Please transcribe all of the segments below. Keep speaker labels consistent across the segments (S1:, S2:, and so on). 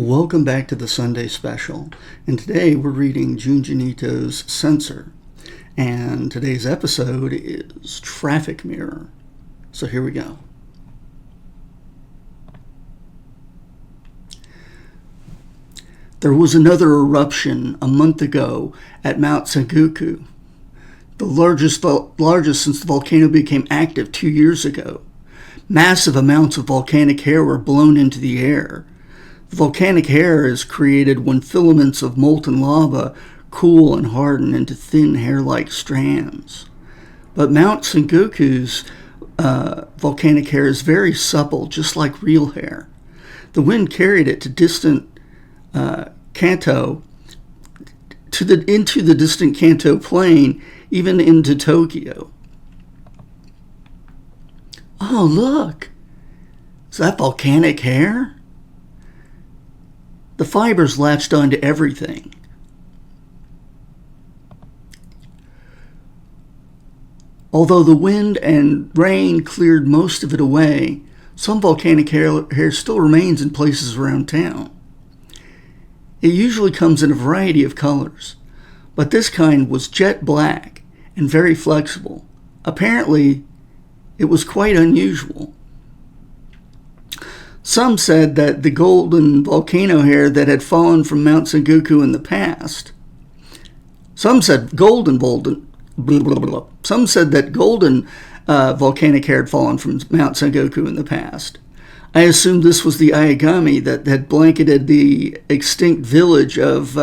S1: Welcome back to the Sunday Special, and today we're reading Junji Ito's Censor, and today's episode is Traffic Mirror. So here we go. There was another eruption a month ago at Mount Sengoku, the largest since the volcano became active 2 years ago. Massive amounts of volcanic hair were blown into the air. The volcanic hair is created when filaments of molten lava cool and harden into thin hair-like strands. But Mount Sengoku's volcanic hair is very supple, just like real hair. The wind carried it to distant Kanto, into the distant Kanto plain, even into Tokyo. Oh, look! Is that volcanic hair? The fibers latched onto everything. Although the wind and rain cleared most of it away, some volcanic hair still remains in places around town. It usually comes in a variety of colors, but this kind was jet black and very flexible. Apparently, it was quite unusual. Some said that the golden volcano hair that had fallen from Mount Sengoku in the past. Some said Some said that golden volcanic hair had fallen from Mount Sengoku in the past. I assumed this was the Ayagami that had blanketed the extinct village of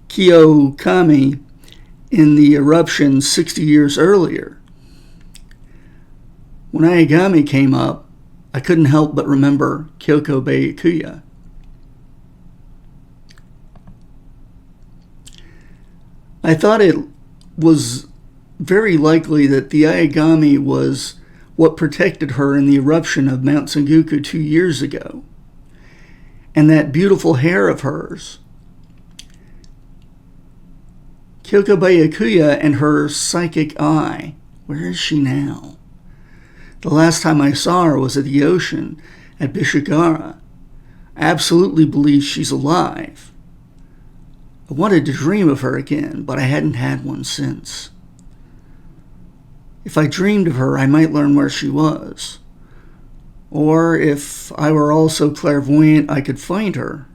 S1: Kiyokami in the eruption 60 years earlier. When Ayagami came up, I couldn't help but remember Kyoko Bayukuya. I thought it was very likely that the Ayagami was what protected her in the eruption of Mount Sengoku 2 years ago. And that beautiful hair of hers. Kyoko Bayukuya and her psychic eye. Where is she now? The last time I saw her was at the ocean at Bishigara. I absolutely believe she's alive. I wanted to dream of her again, but I hadn't had one since. If I dreamed of her, I might learn where she was. Or if I were also clairvoyant, I could find her.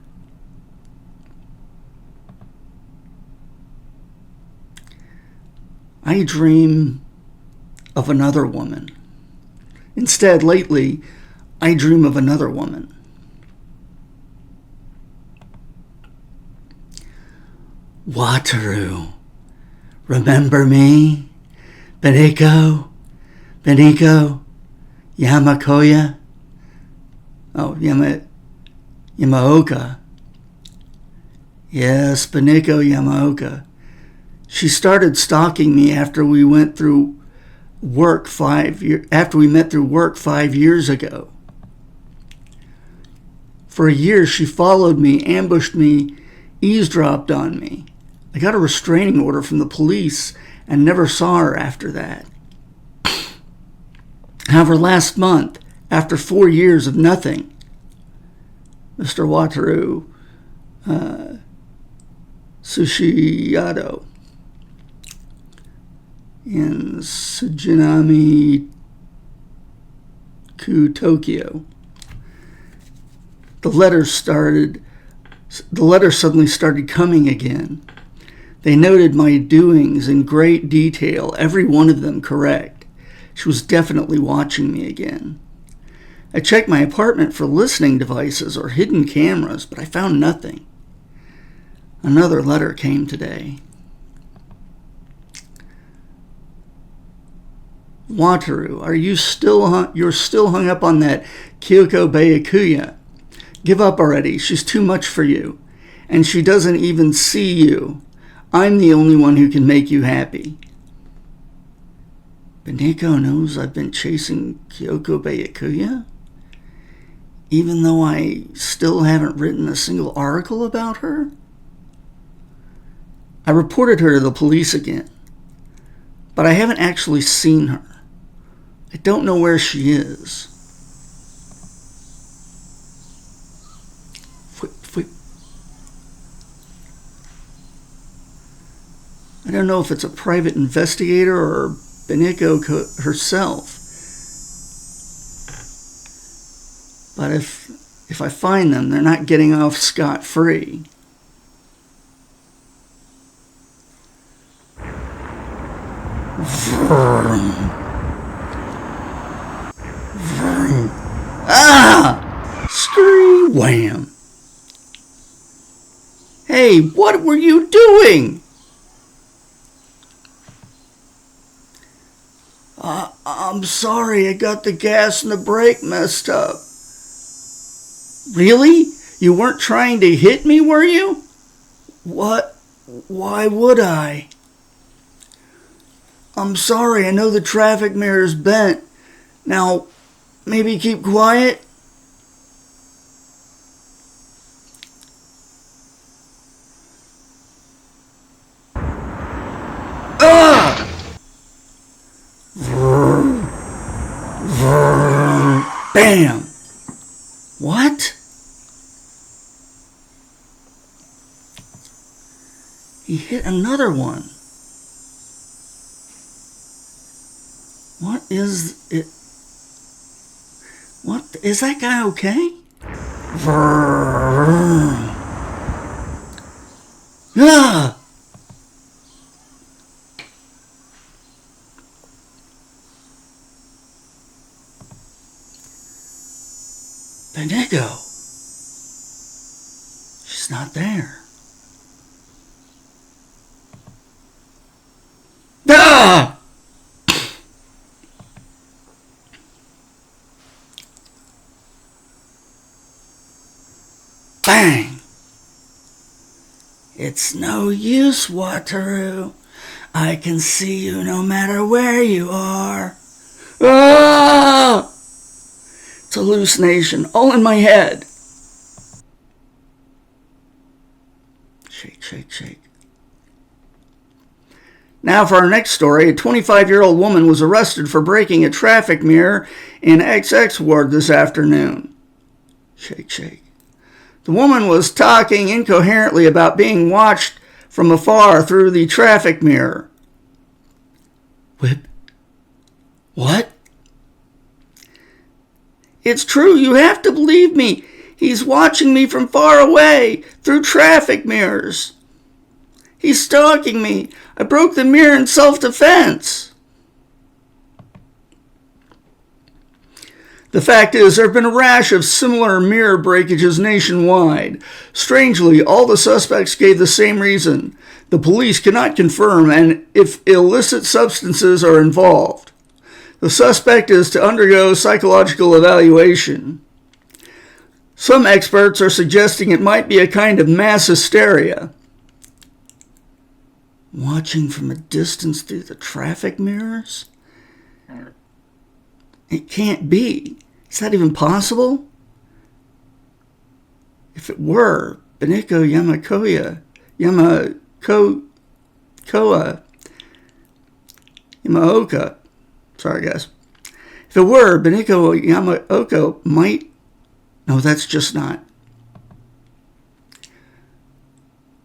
S1: I dream of another woman. Instead, lately, I dream of another woman. Wataru, remember me? Beniko, Yamakoya? Oh, Yamaoka. Yes, Beniko Yamaoka. She started stalking me after we met through work 5 years ago. For a year, she followed me, ambushed me, eavesdropped on me. I got a restraining order from the police and never saw her after that. However, last month, after 4 years of nothing, Mr. Wataru Sushiyato in Sujinami-ku, Tokyo. The letters suddenly started coming again. They noted my doings in great detail, every one of them correct. She was definitely watching me again. I checked my apartment for listening devices or hidden cameras, but I found nothing. Another letter came today. Wataru, you're still hung up on that Kyoko Bayukuya. Give up already. She's too much for you. And she doesn't even see you. I'm the only one who can make you happy. Beniko knows I've been chasing Kyoko Bayukuya? Even though I still haven't written a single article about her? I reported her to the police again. But I haven't actually seen her. I don't know where she is. I don't know if it's a private investigator or Beniko herself. But if I find them, they're not getting off scot-free. Vroom. Vroom. Ah! Scream wham! Hey, what were you doing? I'm sorry, I got the gas and the brake messed up. Really? You weren't trying to hit me, were you? What? Why would I? I'm sorry, I know the traffic mirror's bent. Now, maybe keep quiet? Ah! Bam! What? He hit another one. What is it? What? Is that guy okay? Ah! Beniko. She's not there. Ah! Bang! It's no use, Wataru. I can see you no matter where you are. Ah! It's a hallucination, all in my head. Shake, shake, shake. Now for our next story. A 25-year-old woman was arrested for breaking a traffic mirror in XX Ward this afternoon. Shake, shake. The woman was talking incoherently about being watched from afar through the traffic mirror. Whip. What? It's true, you have to believe me. He's watching me from far away, through traffic mirrors. He's stalking me. I broke the mirror in self-defense. The fact is, there have been a rash of similar mirror breakages nationwide. Strangely, all the suspects gave the same reason. The police cannot confirm and if illicit substances are involved. The suspect is to undergo psychological evaluation. Some experts are suggesting it might be a kind of mass hysteria. Watching from a distance through the traffic mirrors? It can't be. Is that even possible? If it were, Beniko Yamaoka. Sorry, guys. If it were, Beniko Yamaoka might... No, that's just not.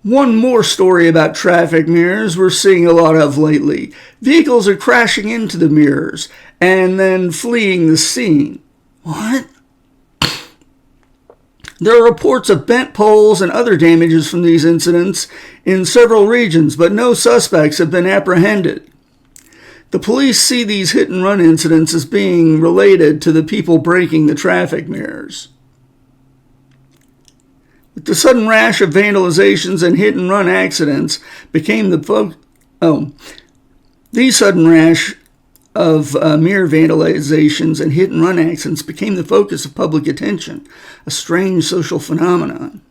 S1: One more story about traffic mirrors we're seeing a lot of lately. Vehicles are crashing into the mirrors and then fleeing the scene. What? There are reports of bent poles and other damages from these incidents in several regions, but no suspects have been apprehended. The police see these hit-and-run incidents as being related to the people breaking the traffic mirrors. With the sudden rash of vandalizations and hit-and-run accidents became these sudden rash of mirror vandalizations and hit-and-run accidents became the focus of public attention, a strange social phenomenon.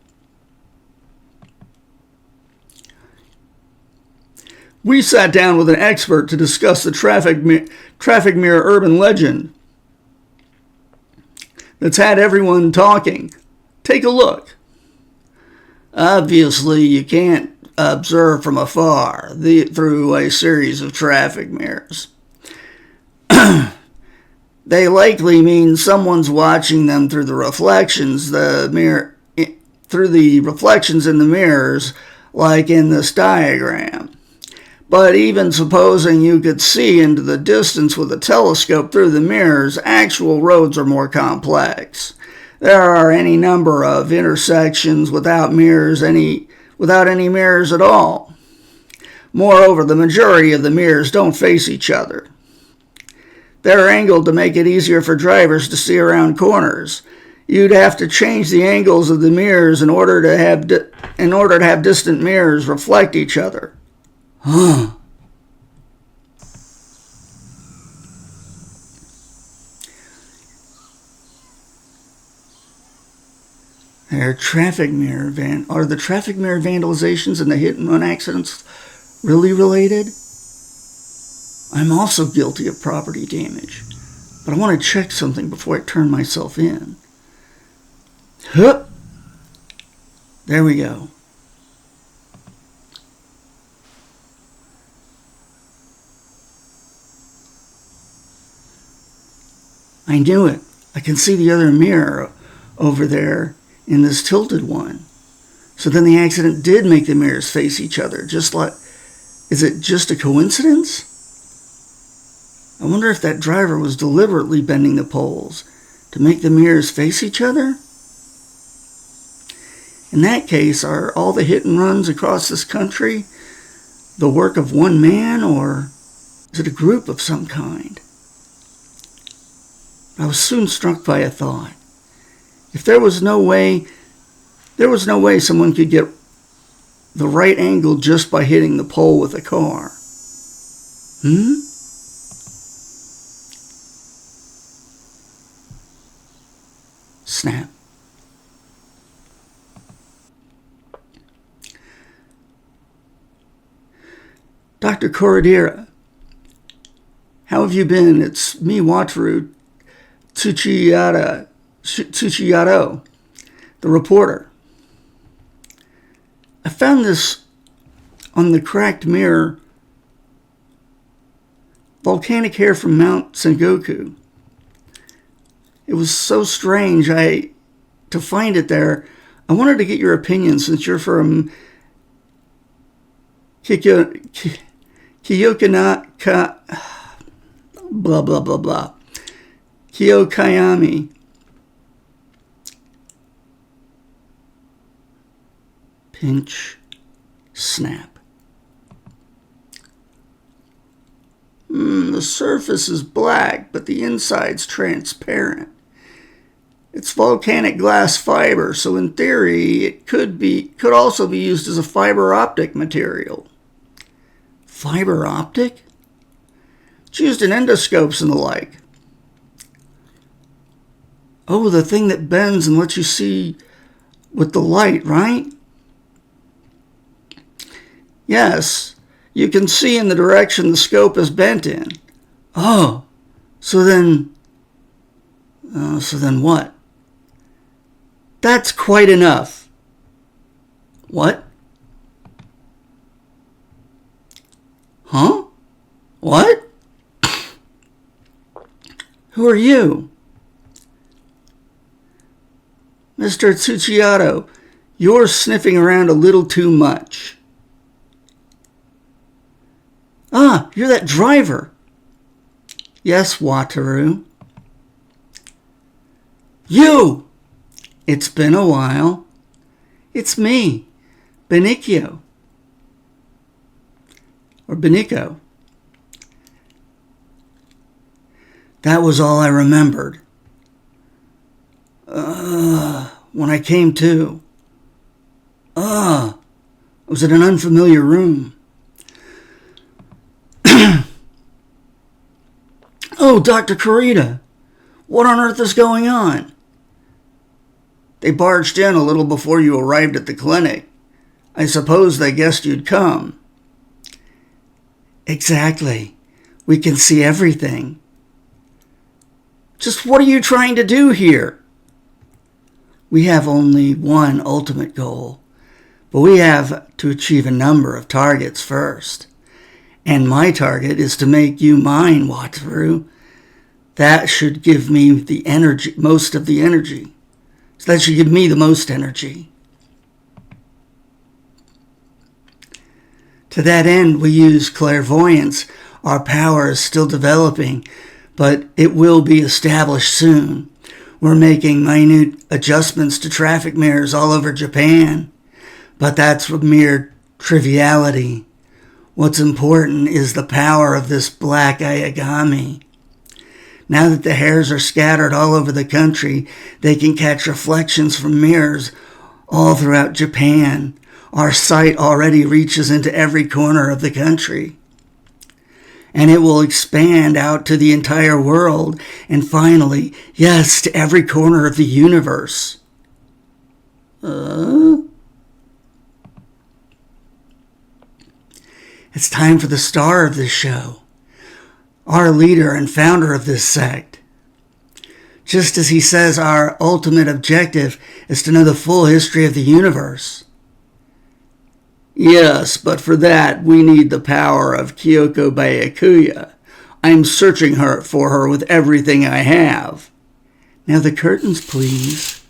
S1: We sat down with an expert to discuss the traffic mirror urban legend that's had everyone talking. Take a look. Obviously, you can't observe from afar through a series of traffic mirrors. They likely mean someone's watching them through the reflections the mirror through the reflections in the mirrors, like in this diagram. But even supposing you could see into the distance with a telescope through the mirrors, actual roads are more complex. There are any number of intersections without any mirrors at all. Moreover, the majority of the mirrors don't face each other. They're angled to make it easier for drivers to see around corners. You'd have to change the angles of the mirrors in order to have distant mirrors reflect each other. Huh. Are the traffic mirror vandalizations and the hit and run accidents really related? I'm also guilty of property damage, but I want to check something before I turn myself in. Hup! There we go. I knew it. I can see the other mirror over there in this tilted one. So then the accident did make the mirrors face each other. Is it just a coincidence? I wonder if that driver was deliberately bending the poles to make the mirrors face each other? In that case, are all the hit and runs across this country the work of one man, or is it a group of some kind? I was soon struck by a thought. If there was no way someone could get the right angle just by hitting the pole with a car. Snap. Dr. Corradera, how have you been? It's me, Wataru Tsuchiyado, the reporter. I found this on the cracked mirror. Volcanic hair from Mount Sengoku. It was so strange to find it there. I wanted to get your opinion since you're from Kyokanaka, blah, blah, blah, blah. Kyokayami. Pinch, snap. The surface is black, but the inside's transparent. It's volcanic glass fiber, so in theory, it could also be used as a fiber optic material. Fiber optic? It's used in endoscopes and the like. Oh, the thing that bends and lets you see with the light, right? Yes, you can see in the direction the scope is bent in. Oh, so then what? That's quite enough. What? Huh? What? Who are you? Mr. Tsuchiyado, you're sniffing around a little too much. Ah, you're that driver. Yes, Wataru. You! It's been a while. It's me, Benicio. Or Benico. That was all I remembered. When I came to. I was in an unfamiliar room. Oh, Dr. Kurita, what on earth is going on? They barged in a little before you arrived at the clinic. I suppose they guessed you'd come. Exactly. We can see everything. Just what are you trying to do here? We have only one ultimate goal, but we have to achieve a number of targets first. And my target is to make you mine, Wataru. That should give me the energy, most of the energy. So that should give me the most energy. To that end, we use clairvoyance. Our power is still developing, but it will be established soon. We're making minute adjustments to traffic mirrors all over Japan, but that's mere triviality. What's important is the power of this black ayagami. Now that the hairs are scattered all over the country, they can catch reflections from mirrors all throughout Japan. Our sight already reaches into every corner of the country. And it will expand out to the entire world, and finally, yes, to every corner of the universe. It's time for the star of this show, our leader and founder of this sect. Just as he says our ultimate objective is to know the full history of the universe. Yes, but for that, we need the power of Kyoko Byakuya. I'm searching for her with everything I have. Now the curtains, please.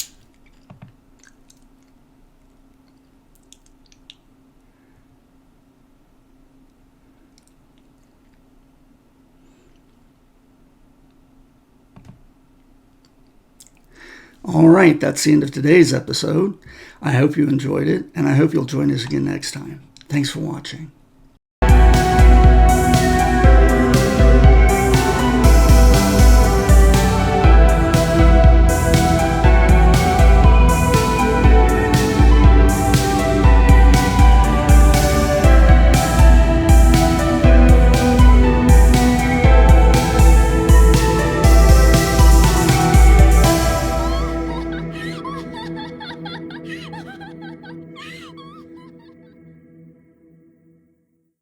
S1: All right, that's the end of today's episode. I hope you enjoyed it, and I hope you'll join us again next time. Thanks for watching.